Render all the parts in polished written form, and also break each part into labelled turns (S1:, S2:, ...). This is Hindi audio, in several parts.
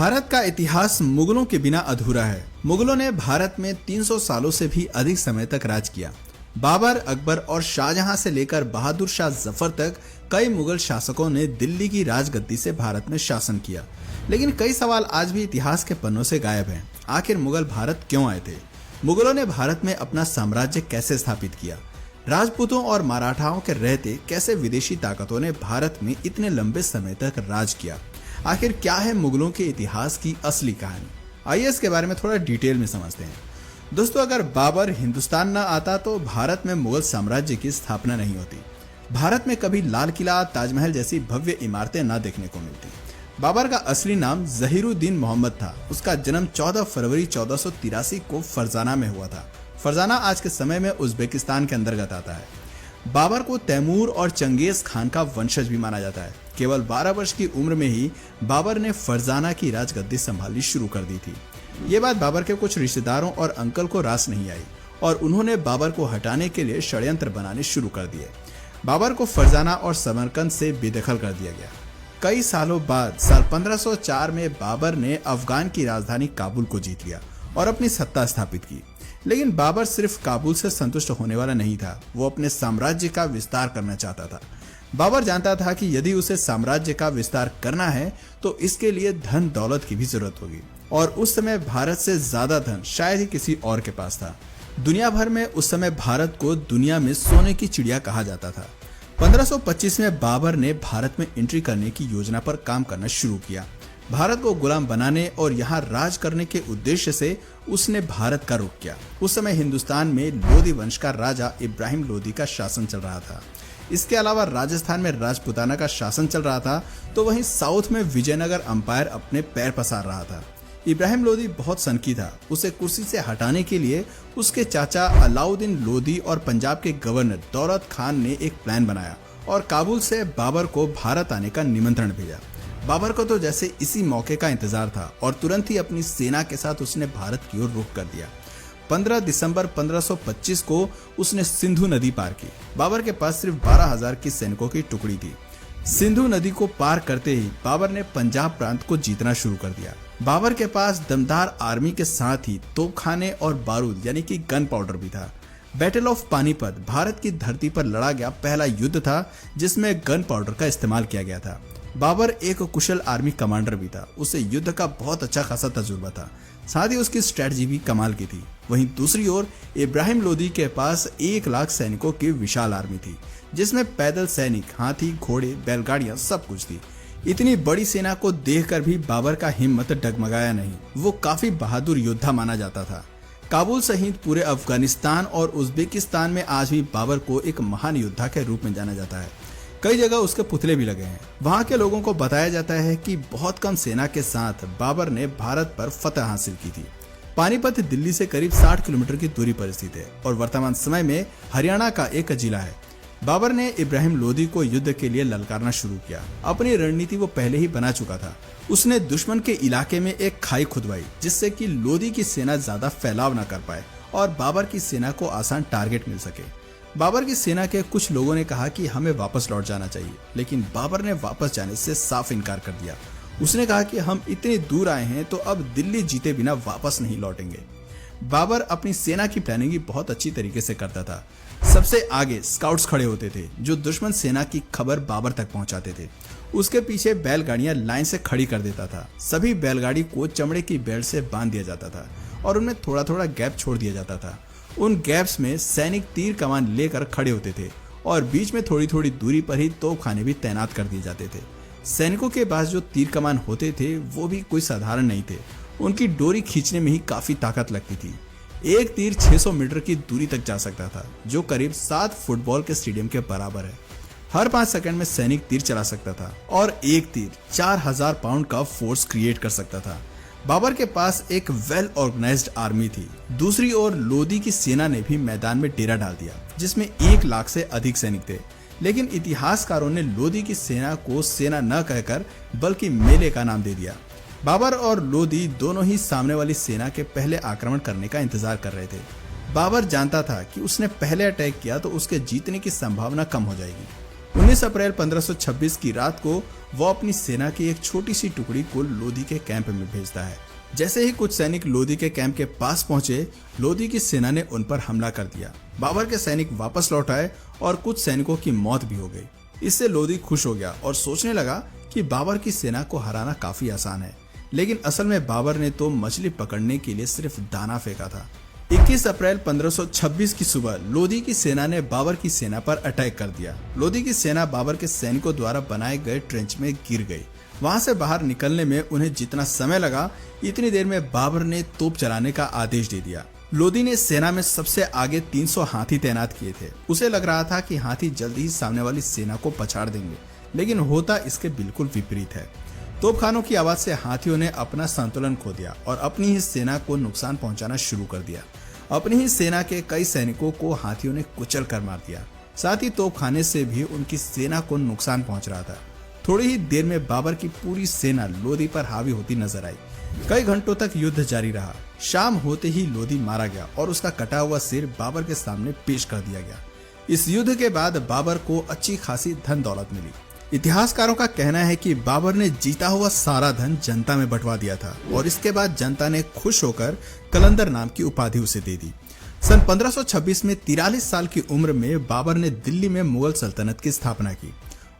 S1: भारत का इतिहास मुगलों के बिना अधूरा है। मुगलों ने भारत में 300 सालों से भी अधिक समय तक राज किया। बाबर, अकबर और शाहजहां से लेकर बहादुर शाह जफर तक कई मुगल शासकों ने दिल्ली की राजगद्दी से भारत में शासन किया। लेकिन कई सवाल आज भी इतिहास के पन्नों से गायब हैं। आखिर मुगल भारत क्यों आए थे? मुगलों ने भारत में अपना साम्राज्य कैसे स्थापित किया? राजपूतों और मराठाओं के रहते कैसे विदेशी ताकतों ने भारत में इतने लंबे समय तक राज किया? आखिर क्या है मुगलों के इतिहास की असली कहानी? आइए इसके बारे में थोड़ा डिटेल में समझते हैं। दोस्तों, अगर बाबर हिंदुस्तान न आता तो भारत में मुगल साम्राज्य की स्थापना नहीं होती। भारत में कभी लाल किला, ताजमहल जैसी भव्य इमारतें न देखने को मिलती। बाबर का असली नाम जहीरुद्दीन मोहम्मद था। उसका जन्म 14 फरवरी 1483 को फरजाना में हुआ था। फरजाना आज के समय में उज्बेकिस्तान के अंतर्गत आता है। बाबर को तैमूर और चंगेज खान का वंशज भी माना जाता है। केवल 12 वर्ष की उम्र में ही बाबर ने फरजाना की राजगद्दी संभालनी शुरू कर दी थी। ये बात बाबर के कुछ रिश्तेदारों और अंकल को रास नहीं आई और उन्होंने बाबर को हटाने के लिए षड्यंत्र बनाने शुरू कर दिए। बाबर को फरजाना और समरकंद से बेदखल कर दिया गया। कई सालों बाद साल 1504 में बाबर ने अफगान की राजधानी काबुल को जीत लिया और अपनी सत्ता स्थापित की। लेकिन बाबर सिर्फ काबुल से संतुष्ट होने वाला नहीं था, वो अपने साम्राज्य का विस्तार करना चाहता था। बाबर जानता था कि यदि उसे साम्राज्य का विस्तार करना है तो इसके लिए धन दौलत की भी जरूरत होगी और उस समय भारत से ज्यादा धन शायद ही किसी और के पास था। दुनिया भर में उस समय भारत को दुनिया में सोने की चिड़िया कहा जाता था। 1525 में बाबर ने भारत में एंट्री करने की योजना पर काम करना शुरू किया। भारत को गुलाम बनाने और यहाँ राज करने के उद्देश्य से उसने भारत का रुख किया। उस समय हिंदुस्तान में लोधी वंश का राजा इब्राहिम लोधी का शासन चल रहा था। इसके अलावा राजस्थान में राजपुताना का शासन चल रहा था, तो वहीं साउथ में विजयनगर अंपायर अपने पैर पसार रहा था। इब्राहिम लोधी बहुत सनकी था। उसे कुर्सी से हटाने के लिए उसके चाचा अलाउद्दीन लोधी और पंजाब के गवर्नर दौलत खान ने एक प्लान बनाया और काबुल से बाबर को भारत आने का निमंत्रण भेजा। बाबर को तो जैसे इसी मौके का इंतजार था और तुरंत ही अपनी सेना के साथ उसने भारत की ओर रुख कर दिया। 15 दिसंबर 1525 को उसने सिंधु नदी पार की। बाबर के पास सिर्फ 12,000 की सैनिकों की टुकड़ी थी। सिंधु नदी को पार करते ही बाबर ने पंजाब प्रांत को जीतना शुरू कर दिया। बाबर के पास दमदार आर्मी के साथ ही तोपखाने और बारूद यानी कि गन पाउडर भी था। बैटल ऑफ पानीपत भारत की धरती पर लड़ा गया पहला युद्ध था जिसमें गन पाउडर का इस्तेमाल किया गया था। बाबर एक कुशल आर्मी कमांडर भी था। उसे युद्ध का बहुत अच्छा खासा तजुर्बा था, साथ ही उसकी स्ट्रेटजी भी कमाल की थी। वहीं दूसरी ओर इब्राहिम लोधी के पास 1 लाख सैनिकों की विशाल आर्मी थी, जिसमें पैदल सैनिक, हाथी, घोड़े, बैलगाड़ियां सब कुछ थी। इतनी बड़ी सेना को देखकर भी बाबर का हिम्मत डगमगाया नहीं। वो काफी बहादुर योद्धा माना जाता था। काबुल सहित पूरे अफगानिस्तान और उज्बेकिस्तान में आज भी बाबर को एक महान योद्धा के रूप में जाना जाता है। कई जगह उसके पुतले भी लगे हैं। वहाँ के लोगों को बताया जाता है कि बहुत कम सेना के साथ बाबर ने भारत पर फतह हासिल की थी। पानीपत दिल्ली से करीब 60 किलोमीटर की दूरी पर स्थित है और वर्तमान समय में हरियाणा का एक जिला है। बाबर ने इब्राहिम लोधी को युद्ध के लिए ललकारना शुरू किया। अपनी रणनीति वो पहले ही बना चुका था। उसने दुश्मन के इलाके में एक खाई खुदवाई जिससे कि लोधी की सेना ज्यादा फैलाव न कर पाए और बाबर की सेना को आसान टारगेट मिल सके। बाबर की सेना के कुछ लोगों ने कहा कि हमें वापस लौट जाना चाहिए, लेकिन बाबर ने वापस जाने से साफ इनकार कर दिया। उसने कहा कि हम इतने दूर आए हैं तो अब दिल्ली जीते बिना वापस नहीं लौटेंगे। बाबर अपनी सेना की प्लानिंग बहुत अच्छी तरीके से करता था। सबसे आगे स्काउट्स खड़े होते थे जो दुश्मन सेना की खबर बाबर तक पहुंचाते थे। उसके पीछे बैलगाड़ियां लाइन से खड़ी कर देता था। सभी बैलगाड़ी को चमड़े की बेल्ट से बांध दिया जाता था और उनमें थोड़ा थोड़ा गैप छोड़ दिया जाता था। उन गैप्स में सैनिक तीर कमान लेकर खड़े होते थे और बीच में थोड़ी थोड़ी दूरी पर ही तोपखाने भी तैनात कर दिए जाते थे। सैनिकों के पास जो तीर कमान होते थे वो भी कोई साधारण नहीं थे। उनकी डोरी खींचने में ही काफी ताकत लगती थी। एक तीर 600 मीटर की दूरी तक जा सकता था, जो करीब 7 फुटबॉल के स्टेडियम के बराबर है। हर 5 सेकंड में सैनिक तीर चला सकता था और एक तीर 4000 पाउंड का फोर्स क्रिएट कर सकता था। बाबर के पास एक वेल ऑर्गेनाइज्ड आर्मी थी। दूसरी ओर लोधी की सेना ने भी मैदान में डेरा डाल दिया, जिसमें 1 लाख से अधिक सैनिक थे। लेकिन इतिहासकारों ने लोधी की सेना को सेना न कहकर बल्कि मेले का नाम दे दिया। बाबर और लोधी दोनों ही सामने वाली सेना के पहले आक्रमण करने का इंतजार कर रहे थे। बाबर जानता था कि उसने पहले अटैक किया तो उसके जीतने की संभावना कम हो जाएगी। 19 अप्रैल 1526 की रात को वो अपनी सेना की एक छोटी सी टुकड़ी को लोधी के कैंप में भेजता है। जैसे ही कुछ सैनिक लोधी के कैंप के पास पहुंचे, लोधी की सेना ने उन पर हमला कर दिया। बाबर के सैनिक वापस लौट आए और कुछ सैनिकों की मौत भी हो गई। इससे लोधी खुश हो गया और सोचने लगा कि बाबर की सेना को हराना काफी आसान है, लेकिन असल में बाबर ने तो मछली पकड़ने के लिए सिर्फ दाना फेंका था। 21 अप्रैल 1526 की सुबह लोधी की सेना ने बाबर की सेना पर अटैक कर दिया। लोधी की सेना बाबर के सैनिकों द्वारा बनाए गए ट्रेंच में गिर गई। वहां से बाहर निकलने में उन्हें जितना समय लगा, इतनी देर में बाबर ने तोप चलाने का आदेश दे दिया। लोधी ने सेना में सबसे आगे 300 हाथी तैनात किए थे। उसे लग रहा था कि हाथी जल्दी ही सामने वाली सेना को पछाड़ देंगे, लेकिन होता इसके बिल्कुल विपरीत है। तोपखानों की आवाज से हाथियों ने अपना संतुलन खो दिया और अपनी ही सेना को नुकसान पहुंचाना शुरू कर दिया। अपनी ही सेना के कई सैनिकों को हाथियों ने कुचल कर मार दिया। साथ ही तोपखाने से भी उनकी सेना को नुकसान पहुंच रहा था। थोड़ी ही देर में बाबर की पूरी सेना लोधी पर हावी होती नजर आई। कई घंटों तक युद्ध जारी रहा। शाम होते ही लोधी मारा गया और उसका कटा हुआ सिर बाबर के सामने पेश कर दिया गया। इस युद्ध के बाद बाबर को अच्छी खासी धन दौलत मिली। इतिहासकारों का कहना है कि बाबर ने जीता हुआ सारा धन जनता में बंटवा दिया था और इसके बाद जनता ने खुश होकर कलंदर नाम की उपाधि उसे दे दी। सन 1526 में 43 साल की उम्र में बाबर ने दिल्ली में मुगल सल्तनत की स्थापना की।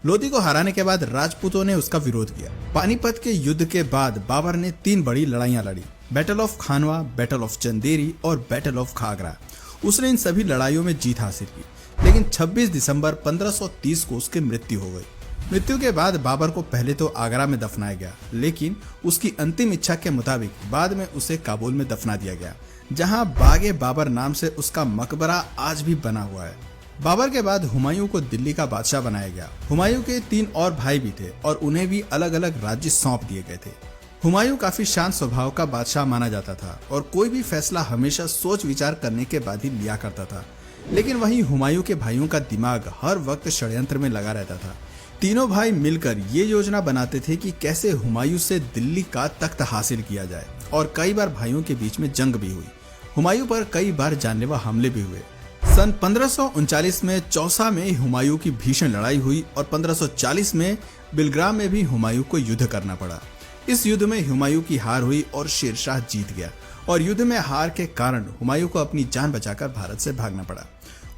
S1: लोधी को हराने के बाद राजपूतों ने उसका विरोध किया। पानीपत के युद्ध के बाद बाबर ने 3 बड़ी लड़ाइयां लड़ी, battle of Khanwa, battle of Chanderi और बैटल ऑफ खागरा। उसने इन सभी लड़ाइयों में जीत हासिल की, लेकिन 26 दिसंबर 1530 को उसकी मृत्यु हो गई। मृत्यु के बाद बाबर को पहले तो आगरा में दफनाया गया, लेकिन उसकी अंतिम इच्छा के मुताबिक बाद में उसे काबुल में दफना दिया गया, जहां बागे बाबर नाम से उसका मकबरा आज भी बना हुआ है। बाबर के बाद हुमायूं को दिल्ली का बादशाह बनाया गया। हुमायूं के 3 और भाई भी थे और उन्हें भी अलग अलग राज्य सौंप दिए गए थे। हुमायूं काफी शांत स्वभाव का बादशाह माना जाता था और कोई भी फैसला हमेशा सोच विचार करने के बाद ही लिया करता था। लेकिन वहीं हुमायूं के भाइयों का दिमाग हर वक्त षड्यंत्र में लगा रहता था। तीनों भाई मिलकर ये योजना बनाते थे कि कैसे हुमायूं से दिल्ली का तख्त हासिल किया जाए और कई बार भाइयों के बीच में जंग भी हुई। हुमायूं पर कई बार जानलेवा हमले भी हुए। सन 1539 में चौसा में हुमायूं की भीषण लड़ाई हुई और 1540 में बिलग्राम में भी हुमायूं को युद्ध करना पड़ा। इस युद्ध में हुमायूं की हार हुई और शेरशाह जीत गया और युद्ध में हार के कारण हुमायूं को अपनी जान बचाकर भारत से भागना पड़ा।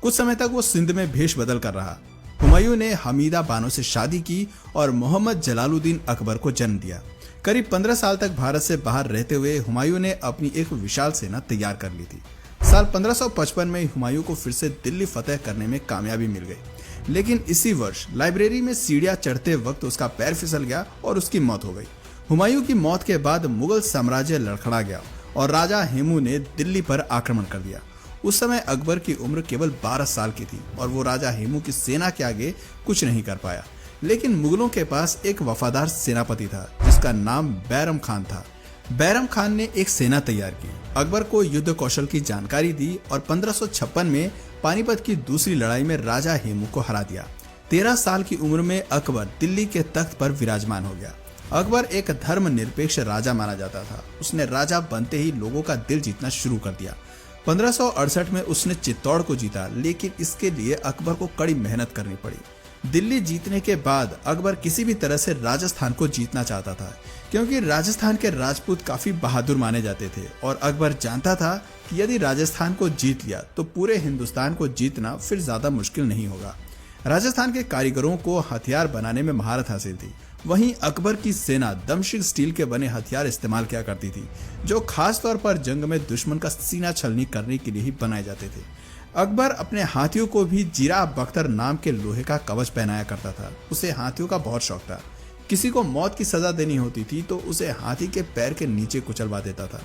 S1: कुछ समय तक वो सिंध में भेष बदल कर रहा। हुमायूं ने हमीदा बानो से शादी की और मोहम्मद जलालुद्दीन अकबर को जन्म दिया। करीब 15 साल तक भारत से बाहर रहते हुए हुमायूं ने अपनी एक विशाल सेना तैयार कर ली थी। साल 1555 में हुमायूं को फिर से दिल्ली फतेह करने में कामयाबी मिल गई, लेकिन इसी वर्ष लाइब्रेरी में सीढ़ियां चढ़ते वक्त उसका पैर फिसल गया और उसकी मौत हो गई। हुमायूं की मौत के बाद मुगल साम्राज्य लड़खड़ा गया और राजा हेमू ने दिल्ली पर आक्रमण कर दिया। उस समय अकबर की उम्र केवल 12 साल की थी और वो राजा हेमू की सेना के आगे कुछ नहीं कर पाया। लेकिन मुगलों के पास एक वफादार सेनापति था जिसका नाम बैरम खान था। बैरम खान ने एक सेना तैयार की, अकबर को युद्ध कौशल की जानकारी दी और 1556 में पानीपत की दूसरी लड़ाई में राजा हेमू को हरा दिया। 13 साल की उम्र में अकबर दिल्ली के तख्त पर विराजमान हो गया। अकबर एक धर्मनिरपेक्ष राजा माना जाता था। उसने राजा बनते ही लोगों का दिल जीतना शुरू कर दिया। 1568 में उसने चित्तौड़ को जीता, लेकिन इसके लिए अकबर को कड़ी मेहनत करनी पड़ी। दिल्ली जीतने के बाद अकबर किसी भी तरह से राजस्थान को जीतना चाहता था, क्योंकि राजस्थान के राजपूत काफी बहादुर माने जाते थे और अकबर जानता था कि यदि राजस्थान को जीत लिया तो पूरे हिंदुस्तान को जीतना फिर ज्यादा मुश्किल नहीं होगा। राजस्थान के कारीगरों को हथियार बनाने में महारत हासिल थी। वहीं अकबर की सेना दमशिक स्टील के बने हथियार इस्तेमाल किया करती थी, जो खास तौर पर जंग में दुश्मन का सीना छलनी करने के लिए ही बनाए जाते थे। अकबर अपने हाथियों को भी जीरा बख्तर नाम के लोहे का कवच पहनाया करता था। उसे हाथियों का बहुत शौक था। किसी को मौत की सजा देनी होती थी तो उसे हाथी के पैर के नीचे कुचलवा देता था।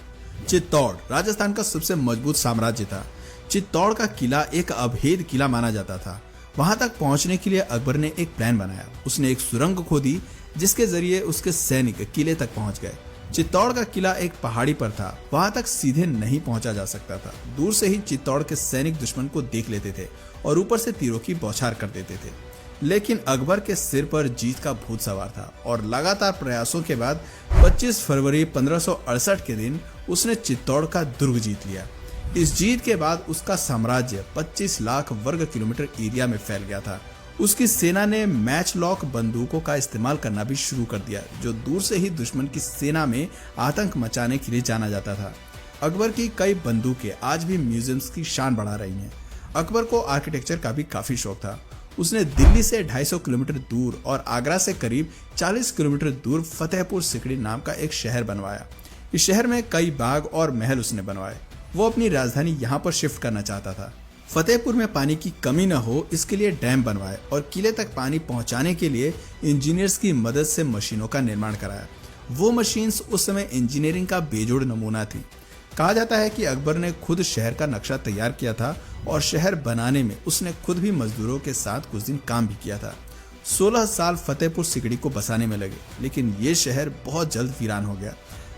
S1: चित्तौड़ राजस्थान का सबसे मजबूत साम्राज्य था। चित्तौड़ का किला एक अभेद किला माना जाता था। वहां तक पहुंचने के लिए अकबर ने एक प्लान बनाया। उसने एक सुरंग खोदी जिसके जरिए उसके सैनिक किले तक पहुंच गए। चित्तौड़ का किला एक पहाड़ी पर था, वहां तक सीधे नहीं पहुंचा जा सकता था। दूर से ही चित्तौड़ के सैनिक दुश्मन को देख लेते थे और ऊपर से तीरों की बौछार कर देते थे। लेकिन अकबर के सिर पर जीत का भूत सवार था और लगातार प्रयासों के बाद 25 फरवरी 1568 के दिन उसने चित्तौड़ का दुर्ग जीत लिया। इस जीत के बाद उसका साम्राज्य 25 लाख वर्ग किलोमीटर एरिया में फैल गया था उसकी सेना ने मैच लॉक बंदूकों का इस्तेमाल करना भी शुरू कर दिया, जो दूर से ही दुश्मन की सेना में आतंक मचाने के लिए जाना जाता था। अकबर की कई बंदूकें आज भी म्यूजियम्स की शान बढ़ा रही हैं। अकबर को आर्किटेक्चर का भी काफी शौक था। उसने दिल्ली से 250 किलोमीटर दूर और आगरा से करीब 40 किलोमीटर दूर फतेहपुर सिकड़ी नाम का एक शहर बनवाया। इस शहर में कई बाग और महल उसने बनवाए। वो अपनी राजधानी यहाँ पर शिफ्ट करना चाहता था। फतेहपुर में पानी की कमी न हो इसके लिए डैम बनवाए और किले तक पानी पहुंचाने के लिए इंजीनियर्स की मदद से मशीनों का निर्माण कराया। वो मशीन्स उस समय इंजीनियरिंग का बेजोड़ नमूना थी। कहा जाता है कि अकबर ने खुद शहर का नक्शा तैयार किया था और शहर बनाने में उसने खुद भी मजदूरों के साथ कुछ दिन काम भी किया था। 16 साल फतेहपुर सिकड़ी को बसाने में लगे, लेकिन ये शहर बहुत जल्द वीरान हो गया।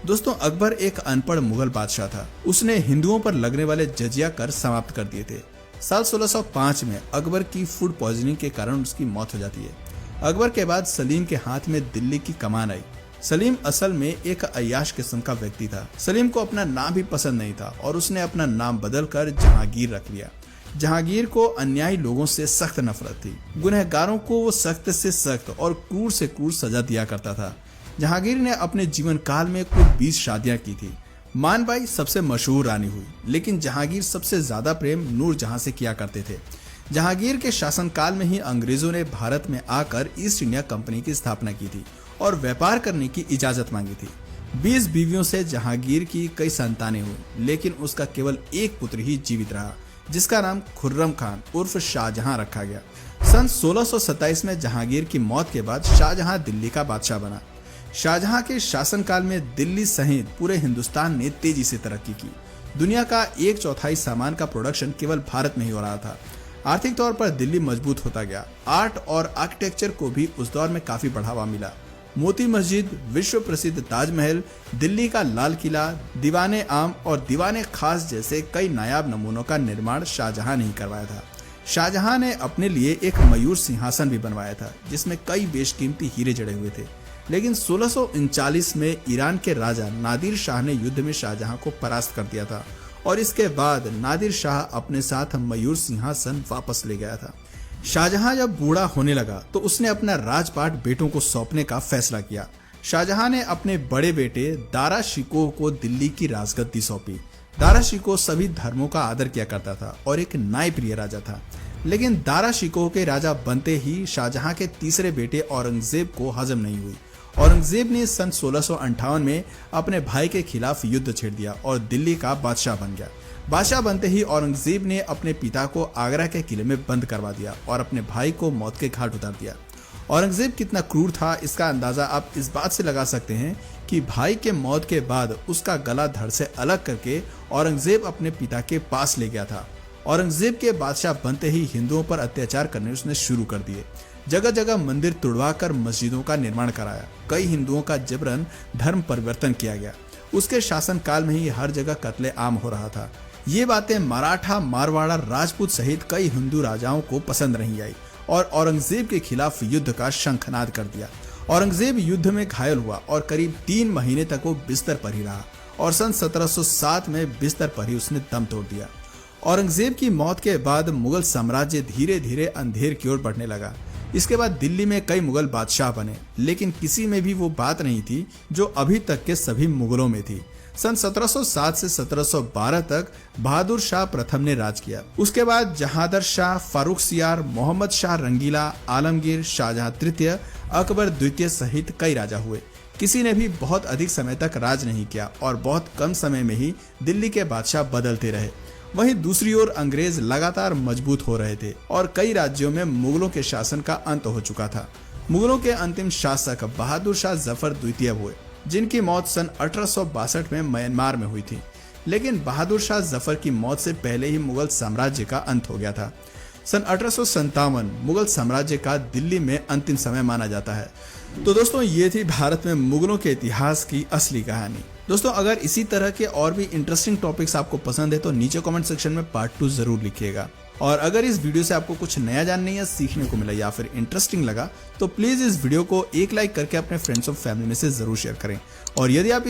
S1: दोस्तों, अकबर एक अनपढ़ मुगल बादशाह था। उसने हिंदुओं पर लगने वाले जजिया कर समाप्त कर दिए थे। साल 1605 में अकबर की फूड पॉइजनिंग के कारण उसकी मौत हो जाती है। अकबर के बाद सलीम के हाथ में दिल्ली की कमान आई। सलीम असल में एक अय्याश किस्म का व्यक्ति था। सलीम को अपना नाम भी पसंद नहीं था और उसने अपना नाम बदलकर जहांगीर रख लिया। जहांगीर को अन्यायी लोगों से सख्त नफरत थी। गुनहगारों को वो सख्त से सख्त और क्रूर से क्रूर सजा दिया करता था। जहांगीर ने अपने जीवन काल में कुल 20 शादियां की थी। मानबाई सबसे मशहूर रानी हुई, लेकिन जहांगीर सबसे ज्यादा प्रेम नूरजहां से किया करते थे। जहांगीर के शासनकाल में ही अंग्रेजों ने भारत में आकर ईस्ट इंडिया कंपनी की स्थापना की थी और व्यापार करने की इजाजत मांगी थी। 20 बीवियों से जहांगीर की कई संतानें हुई, लेकिन उसका केवल एक पुत्र ही जीवित रहा, जिसका नाम खुर्रम खान उर्फ शाहजहां रखा गया। सन 1627 में जहांगीर की मौत के बाद शाहजहां दिल्ली का बादशाह बना। शाहजहां के शासनकाल में दिल्ली सहित पूरे हिंदुस्तान ने तेजी से तरक्की की। दुनिया का 1/4 सामान का प्रोडक्शन केवल भारत में ही हो रहा था। आर्थिक तौर पर दिल्ली मजबूत होता गया। आर्ट और आर्किटेक्चर को भी उस दौर में काफी बढ़ावा मिला। मोती मस्जिद, विश्व प्रसिद्ध ताजमहल, दिल्ली का लाल किला, दीवाने आम और दीवाने खास जैसे कई नायाब नमूनों का निर्माण शाहजहां ने ही करवाया था। शाहजहां ने अपने लिए एक मयूर सिंहासन भी बनवाया था, जिसमें कई बेशकीमती हीरे जड़े हुए थे। लेकिन 1639 में ईरान के राजा नादिर शाह ने युद्ध में शाहजहां को परास्त कर दिया था और इसके बाद नादिर शाह अपने साथ मयूर सिंहासन वापस ले गया था। शाहजहां जब बूढ़ा होने लगा तो उसने अपना राजपाट बेटों को सौंपने का फैसला किया। शाहजहां ने अपने बड़े बेटे दारा शिकोह को दिल्ली की राजगद्दी सौंपी। दारा शिकोह सभी धर्मों का आदर किया करता था और एक न्यायप्रिय राजा था। लेकिन दारा शिकोह के राजा बनते ही शाहजहां के तीसरे बेटे औरंगजेब को हजम नहीं हुई। औरंगजेब ने सन 1658 में अपने भाई के खिलाफ युद्ध छेड़ दिया और दिल्ली का बादशाह बन गया। बादशाह बनते ही औरंगजेब ने अपने पिता को आगरा के किले में बंद करवा दिया और अपने भाई को मौत के घाट उतार दिया। औरंगजेब कितना क्रूर था इसका अंदाजा आप इस बात से लगा सकते हैं कि भाई के मौत के बाद उसका गला धड़ से अलग करके औरंगजेब अपने पिता के पास ले गया था। औरंगजेब के बादशाह बनते ही हिंदुओं पर अत्याचार करने उसने शुरू कर दिए। जगह जगह मंदिर तुड़वाकर मस्जिदों का निर्माण कराया। कई हिंदुओं का जबरन धर्म परिवर्तन किया गया। उसके शासनकाल में ही हर जगह कत्ले आम हो रहा था। ये बातें मराठा, मारवाड़ा, राजपूत सहित कई हिंदू राजाओं को पसंद नहीं आई और औरंगजेब के खिलाफ युद्ध का शंखनाद कर दिया। औरंगजेब युद्ध में घायल हुआ और करीब 3 महीने तक वो बिस्तर पर ही रहा और सन 1707 में बिस्तर पर ही उसने दम तोड़ दिया। औरंगजेब की मौत के बाद मुगल साम्राज्य धीरे धीरे अंधेर की ओर बढ़ने लगा। इसके बाद दिल्ली में कई मुगल बादशाह बने, लेकिन किसी में भी वो बात नहीं थी जो अभी तक के सभी मुगलों में थी। सन 1707 से 1712 तक बहादुर शाह प्रथम ने राज किया। उसके बाद जहांदर शाह, फारूक सियार, मोहम्मद शाह रंगीला, आलमगीर, शाहजहां तृतीय, अकबर द्वितीय सहित कई राजा हुए। किसी ने भी बहुत अधिक समय तक राज नहीं किया और बहुत कम समय में ही दिल्ली के बादशाह बदलते रहे। वहीं दूसरी ओर अंग्रेज लगातार मजबूत हो रहे थे और कई राज्यों में मुगलों के शासन का अंत हो चुका था। मुगलों के अंतिम शासक बहादुर शाह जफर द्वितीय हुए, जिनकी मौत सन 1862 में म्यांमार में हुई थी। लेकिन बहादुर शाह जफर की मौत से पहले ही मुगल साम्राज्य का अंत हो गया था। सन 1857 मुगल साम्राज्य का दिल्ली में अंतिम समय माना जाता है। तो दोस्तों, ये थी भारत में मुगलों के इतिहास की असली कहानी। दोस्तों, अगर इसी तरह के और भी इंटरेस्टिंग टॉपिक्स आपको पसंद है तो नीचे कमेंट सेक्शन में पार्ट 2 जरूर लिखिएगा। और अगर इस वीडियो से आपको कुछ नया जानने या सीखने को मिला या फिर इंटरेस्टिंग लगा तो प्लीज इस वीडियो को एक लाइक करके अपने फ्रेंड्स और फैमिली में से जरूर शेयर करें। और यदि आप